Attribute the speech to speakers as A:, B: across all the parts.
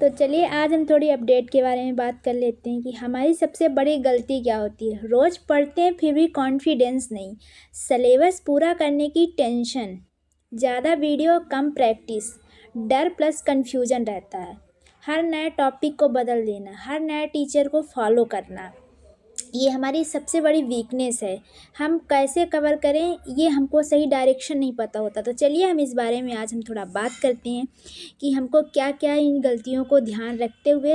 A: तो चलिए आज हम थोड़ी अपडेट के बारे में बात कर लेते हैं कि हमारी सबसे बड़ी गलती क्या होती है। रोज़ पढ़ते हैं फिर भी कॉन्फिडेंस नहीं, सिलेबस पूरा करने की टेंशन, ज़्यादा वीडियो कम प्रैक्टिस, डर प्लस कन्फ्यूजन रहता है। हर नए टॉपिक को बदल देना, हर नए टीचर को फॉलो करना, ये हमारी सबसे बड़ी वीकनेस है। हम कैसे कवर करें ये हमको सही डायरेक्शन नहीं पता होता। तो चलिए हम इस बारे में आज हम थोड़ा बात करते हैं कि हमको क्या क्या इन गलतियों को ध्यान रखते हुए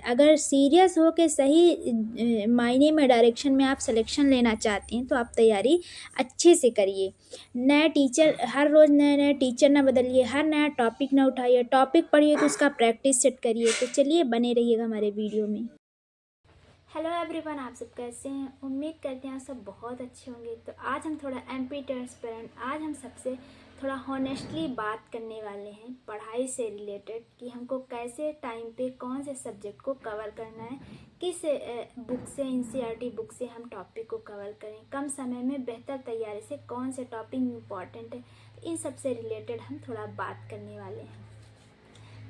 A: अगर सीरियस हो के सही मायने में डायरेक्शन में आप सिलेक्शन लेना चाहते हैं तो आप तैयारी अच्छे से करिए। नए टीचर हर रोज़ नए नए टीचर ना बदलिए, हर नया टॉपिक ना उठाइए, टॉपिक पढ़िए तो उसका प्रैक्टिस सेट करिए। तो चलिए बने रहिएगा हमारे वीडियो में। हेलो एवरीवन, आप सब कैसे हैं? उम्मीद करते हैं आप सब बहुत अच्छे होंगे। तो आज हम थोड़ा एमपी ट्रांसपेरेंट आज हम सबसे थोड़ा हॉनेस्टली बात करने वाले हैं पढ़ाई से रिलेटेड कि हमको कैसे टाइम पे कौन से सब्जेक्ट को कवर करना है, किस बुक से एनसीईआरटी बुक से हम टॉपिक को कवर करें, कम समय में बेहतर तैयारी से कौन से टॉपिक इम्पॉर्टेंट है, इन सब से रिलेटेड हम थोड़ा बात करने वाले हैं।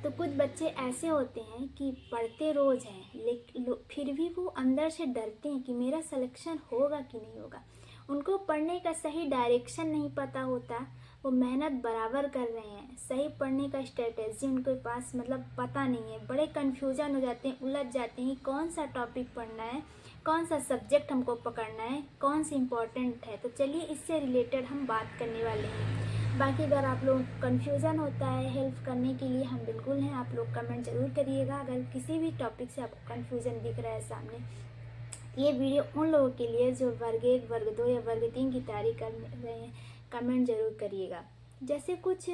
A: तो कुछ बच्चे ऐसे होते हैं कि पढ़ते रोज़ हैं लेकिन फिर भी वो अंदर से डरते हैं कि मेरा सिलेक्शन होगा कि नहीं होगा। उनको पढ़ने का सही डायरेक्शन नहीं पता होता, वो मेहनत बराबर कर रहे हैं, सही पढ़ने का स्ट्रेटेजी उनके पास मतलब पता नहीं है, बड़े कन्फ्यूजन हो जाते हैं, उलझ जाते हैं कि कौन सा टॉपिक पढ़ना है, कौन सा सब्जेक्ट हमको पकड़ना है, कौन सी इम्पोर्टेंट है। तो चलिए इससे रिलेटेड हम बात करने वाले हैं। बाकी अगर आप लोग कन्फ्यूज़न होता है, हेल्प करने के लिए हम बिल्कुल हैं। आप लोग कमेंट ज़रूर करिएगा अगर किसी भी टॉपिक से आपको कन्फ्यूज़न दिख रहा है सामने। ये वीडियो उन लोगों के लिए जो वर्ग 1, वर्ग 2 या वर्ग 3 की तैयारी कर रहे हैं, कमेंट ज़रूर करिएगा। जैसे कुछ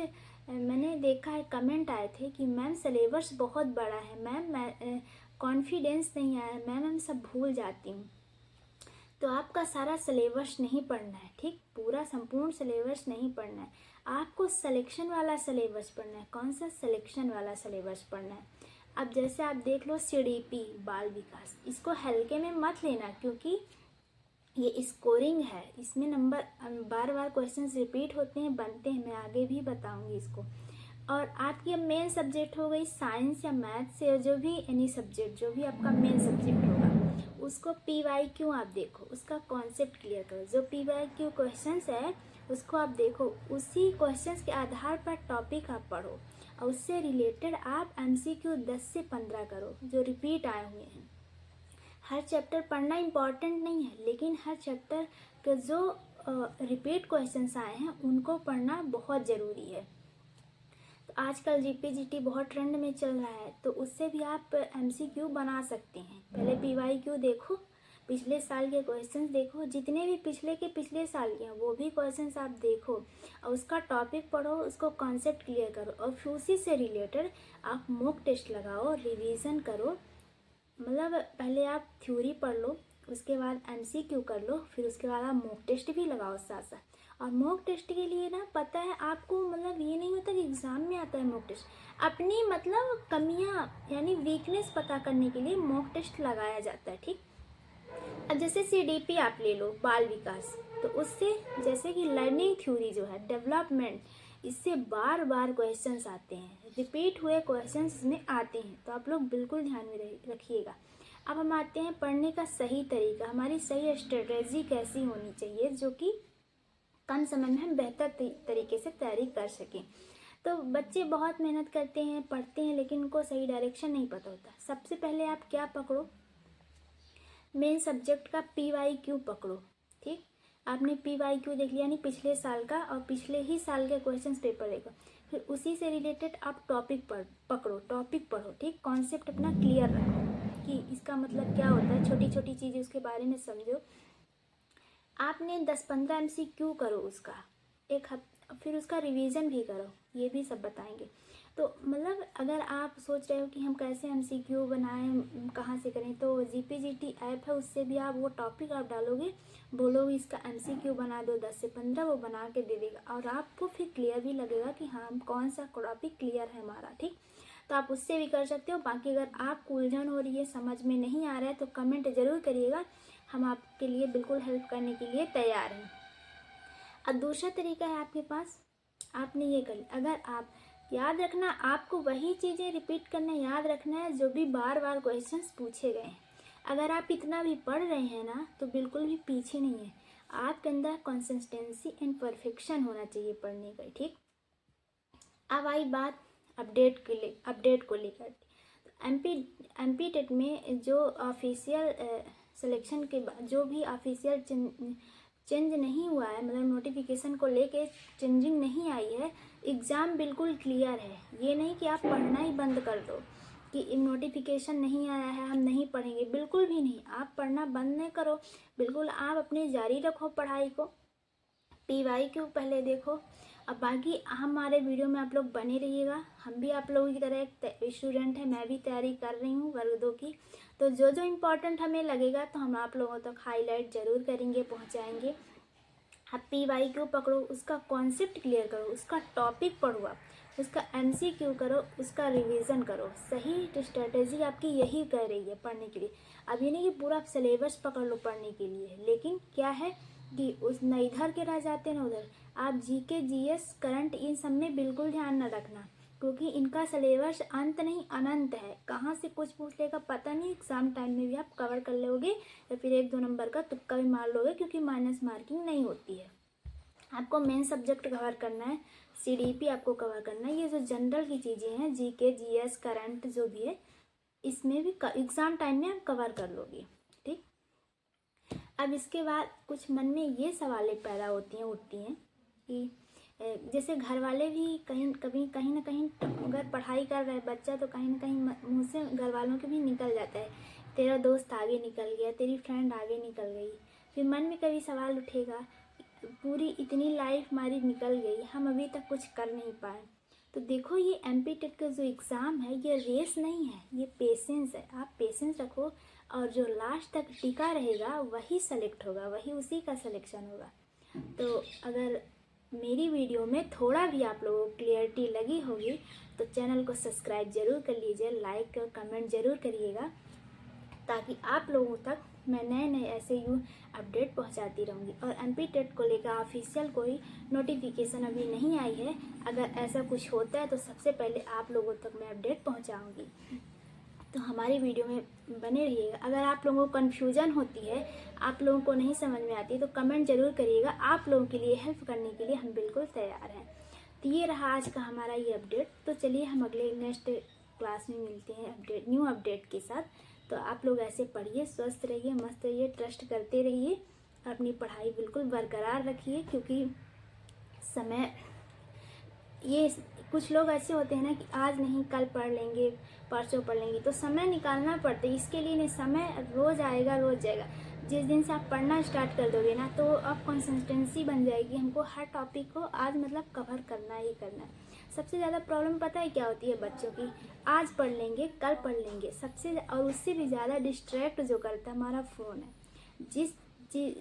A: मैंने देखा है कमेंट आए थे कि मैम सिलेबस बहुत बड़ा है, मैम मैं कॉन्फिडेंस नहीं आया, मैम मैं सब भूल जाती हूँ। तो आपका सारा सिलेबस नहीं पढ़ना है, ठीक, पूरा संपूर्ण सिलेबस नहीं पढ़ना है, आपको सिलेक्शन वाला सिलेबस पढ़ना है। कौन सा? सिलेक्शन वाला सिलेबस पढ़ना है। अब जैसे आप देख लो सीडीपी बाल विकास, इसको हल्के में मत लेना क्योंकि ये स्कोरिंग है, इसमें नंबर बार बार क्वेश्चंस रिपीट होते हैं, बनते हैं, मैं आगे भी बताऊंगी इसको। और आपकी अब मेन सब्जेक्ट हो गई साइंस या मैथ्स या जो भी एनी सब्जेक्ट, जो भी आपका मेन सब्जेक्ट होगा, उसको PYQ आप देखो, उसका कॉन्सेप्ट क्लियर करो। जो PYQ क्वेश्चंस है उसको आप देखो, उसी क्वेश्चंस के आधार पर टॉपिक आप पढ़ो और उससे रिलेटेड आप MCQ 10 से 15 करो जो रिपीट आए हुए हैं। हर चैप्टर पढ़ना इम्पॉर्टेंट नहीं है, लेकिन हर चैप्टर के जो रिपीट क्वेश्चंस आए हैं उनको पढ़ना बहुत ज़रूरी है। तो आजकल GPGT बहुत ट्रेंड में चल रहा है, तो उससे भी आप MCQ बना सकते हैं। पहले PYQ देखो, पिछले साल के क्वेश्चंस देखो, जितने भी पिछले साल के हैं वो भी क्वेश्चंस आप देखो और उसका टॉपिक पढ़ो, उसको कॉन्सेप्ट क्लियर करो और फिर उसी से रिलेटेड आप मॉक टेस्ट लगाओ, रिवीजन करो। मतलब पहले आप थ्योरी पढ़ लो, उसके बाद MCQ कर लो, फिर उसके बाद आप मॉक टेस्ट भी लगाओ साथ साथ। और मॉक टेस्ट के लिए ना पता है आपको, मतलब ये नहीं होता कि एग्ज़ाम में आता है मॉक टेस्ट, अपनी मतलब कमियां यानी वीकनेस पता करने के लिए मॉक टेस्ट लगाया जाता है, ठीक। अब जैसे CDP आप ले लो बाल विकास, तो उससे जैसे कि लर्निंग थ्योरी जो है डेवलपमेंट, इससे बार बार क्वेश्चंस आते हैं, रिपीट हुए क्वेश्चंस इसमें आते हैं, तो आप लोग बिल्कुल ध्यान में रखिएगा। अब हम आते हैं पढ़ने का सही तरीका, हमारी सही स्ट्रेटेजी कैसी होनी चाहिए जो कि कम समय में हम बेहतर तरीके से तैयारी कर सकें। तो बच्चे बहुत मेहनत करते हैं, पढ़ते हैं, लेकिन उनको सही डायरेक्शन नहीं पता होता। सबसे पहले आप क्या पकड़ो, मेन सब्जेक्ट का PYQ पकड़ो, ठीक। आपने PYQ देख लिया यानी पिछले साल का और पिछले ही साल के क्वेश्चंस पेपर देखो, फिर उसी से रिलेटेड आप टॉपिक पकड़ो, टॉपिक पढ़ो, ठीक। कॉन्सेप्ट अपना क्लियर रखो कि इसका मतलब क्या होता है, छोटी छोटी चीज़ें उसके बारे में समझो। आपने 10-15 MCQ करो उसका एक फिर उसका रिवीजन भी करो, ये भी सब बताएंगे। तो मतलब अगर आप सोच रहे हो कि हम कैसे MCQ बनाएं, कहाँ से करें, तो GPGT ऐप है, उससे भी आप वो टॉपिक आप डालोगे, बोलोगे इसका MCQ बना दो 10 से 15, वो बना के दे देगा और आपको फिर क्लियर भी लगेगा कि हाँ कौन सा टॉपिक क्लियर है हमारा, ठीक। तो आप उससे भी कर सकते हो। बाकी अगर आपको उलझन हो रही है, समझ में नहीं आ रहा है, तो कमेंट ज़रूर करिएगा, हम आपके लिए बिल्कुल हेल्प करने के लिए तैयार हैं। अब दूसरा तरीका है आपके पास, आपने ये कर, अगर आप याद रखना, आपको वही चीज़ें रिपीट करना, याद रखना है जो भी बार बार क्वेश्चंस पूछे गए हैं। अगर आप इतना भी पढ़ रहे हैं ना तो बिल्कुल भी पीछे नहीं है, आपके अंदर कंसिस्टेंसी एंड परफेक्शन होना चाहिए पढ़ने का, ठीक। अब आई बात अपडेट को लेकर। एमपी टेट में जो ऑफिशियल सिलेक्शन के बाद जो भी ऑफिशियल चेंज नहीं हुआ है, मतलब नोटिफिकेशन को लेके चेंजिंग नहीं आई है, एग्ज़ाम बिल्कुल क्लियर है। ये नहीं कि आप पढ़ना ही बंद कर दो कि नोटिफिकेशन नहीं आया है हम नहीं पढ़ेंगे, बिल्कुल भी नहीं। आप पढ़ना बंद नहीं करो, बिल्कुल आप अपनी जारी रखो पढ़ाई को। PYQ पहले देखो। अब बाकी हमारे वीडियो में आप लोग बने रहिएगा। हम भी आप लोगों की तरह एक स्टूडेंट है, मैं भी तैयारी कर रही हूँ वर्ग 2 की। तो जो जो इम्पोर्टेंट हमें लगेगा तो हम आप लोगों तक हाईलाइट ज़रूर करेंगे, पहुँचाएंगे। आप PYQ पकड़ो, उसका कॉन्सेप्ट क्लियर करो, उसका टॉपिक पढ़ो, आप उसका MCQ करो, उसका रिवीजन करो। सही स्ट्रेटेजी आपकी यही कर रही है पढ़ने के लिए। अब ये नहीं कि पूरा आप सिलेबस पकड़ लो पढ़ने के लिए, लेकिन क्या है कि उस न इधर के रह जाते हैं ना उधर। आप GK GS करंट इन सब में बिल्कुल ध्यान न रखना, क्योंकि इनका सिलेबस अंत नहीं अनंत है। कहाँ से कुछ पूछ लेगा पता नहीं, एग्ज़ाम टाइम में भी आप कवर कर लोगे या फिर 1-2 नंबर का तुक्का भी मार लोगे, क्योंकि माइनस मार्किंग नहीं होती है। आपको मेन सब्जेक्ट कवर करना है, CDP आपको कवर करना है। ये जो जनरल की चीज़ें हैं GK GS करंट जो भी है, इसमें भी एग्ज़ाम टाइम में आप कवर कर लोगे, ठीक। अब इसके बाद कुछ मन में ये सवालें पैदा उठती हैं कि जैसे घर वाले भी कहीं ना कहीं अगर पढ़ाई कर रहे बच्चा तो कहीं ना कहीं मुँह से घर वालों के भी निकल जाता है, तेरा दोस्त आगे निकल गया, तेरी फ्रेंड आगे निकल गई। फिर मन में कभी सवाल उठेगा, पूरी इतनी लाइफ हमारी निकल गई, हम अभी तक कुछ कर नहीं पाए। तो देखो, ये MP टेट का जो एग्ज़ाम है ये रेस नहीं है, ये पेशेंस है। आप पेशेंस रखो और जो लास्ट तक टिका रहेगा वही सेलेक्ट होगा, वही उसी का सिलेक्शन होगा। तो अगर मेरी वीडियो में थोड़ा भी आप लोगों को क्लियरिटी लगी होगी तो चैनल को सब्सक्राइब ज़रूर कर लीजिए, लाइक और कमेंट ज़रूर करिएगा, ताकि आप लोगों तक मैं नए ऐसे अपडेट पहुंचाती रहूँगी। और MP टेट को लेकर ऑफिशियल कोई नोटिफिकेशन अभी नहीं आई है। अगर ऐसा कुछ होता है तो सबसे पहले आप लोगों तक मैं अपडेट पहुंचाऊंगी। तो हमारी वीडियो में बने रहिएगा। अगर आप लोगों को कन्फ्यूज़न होती है, आप लोगों को नहीं समझ में आती, तो कमेंट ज़रूर करिएगा। आप लोगों के लिए हेल्प करने के लिए हम बिल्कुल तैयार हैं। तो ये रहा आज का हमारा ये अपडेट। तो चलिए हम अगले नेक्स्ट क्लास में मिलते हैं न्यू अपडेट के साथ। तो आप लोग ऐसे पढ़िए, स्वस्थ रहिए, मस्त रहिए, ट्रस्ट करते रहिए, अपनी पढ़ाई बिल्कुल बरकरार रखिए। क्योंकि समय, ये कुछ लोग ऐसे होते हैं ना कि आज नहीं कल पढ़ लेंगे, परसों पढ़ लेंगे, तो समय निकालना पड़ता है इसके लिए। नहीं, समय रोज़ आएगा, रोज़ जाएगा। जिस दिन से आप पढ़ना स्टार्ट कर दोगे ना तो आप कंसिस्टेंसी बन जाएगी, हमको हर टॉपिक को आज मतलब कवर करना ही करना है। सबसे ज़्यादा प्रॉब्लम पता है क्या होती है बच्चों की, आज पढ़ लेंगे कल पढ़ लेंगे, सबसे और उससे भी ज़्यादा डिस्ट्रैक्ट जो करता है हमारा फ़ोन है।